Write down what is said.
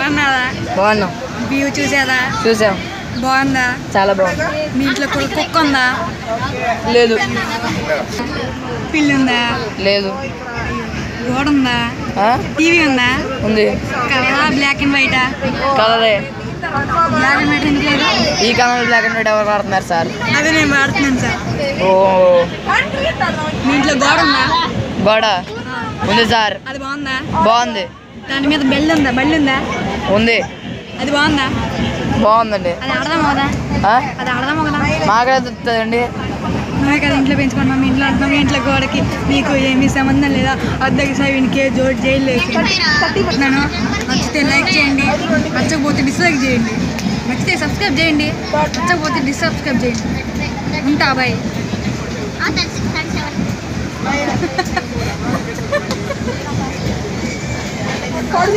బాగున్నారా? బాగున్నాం. వ్యూ చూసారా? చూసాం. బాగుందా? చాలా బాగుంది. మీ ఇంట్లో కుక్క ఉందా? లేదు. పిల్లి ఉందా? లేదు. గోడ ఉందా? టీవీ ఉందా? ఉంది. కలరా బ్లాక్ అండ్ వైటా? కలరే. బ్లాక్ అండ్ వైట్ ఎందుకు లేదు? ఈ కలర్ బ్లాక్ అండ్ వైట్ ఎవరు వాడుతున్నారు సార్? అదే నేను వాడుతున్నాను సార్. ఓ, మీ ఇంట్లో గోడ ఉందా? గోడ ఉంది సార్. అది బాగుందా? బాగుంది. దాని మీద బెల్ ఉందా? బల్లి ఉందా? ఉంది. అది బాగుందా? బాగుందండి. అది ఆడదాం కదా? అది ఆడదాం కదా? మాకే తెలుస్తుందండి. నువ్వే కదా ఇంట్లో పెంచుకున్నాం. మీ ఇంట్లో అంటున్నాం. మీ ఇంట్లో గోడకి నీకు ఏమీ సంబంధం లేదా? అద్దెకి సైన్కే జోడు జైలు వేసుకున్నాను. నచ్చితే లైక్ చేయండి, నచ్చకపోతే డిస్లైక్ చేయండి, నచ్చితే సబ్స్క్రైబ్ చేయండి, నచ్చకపోతే డిస్సబ్స్క్రైబ్ చేయండి. ఉంటా బాయ్.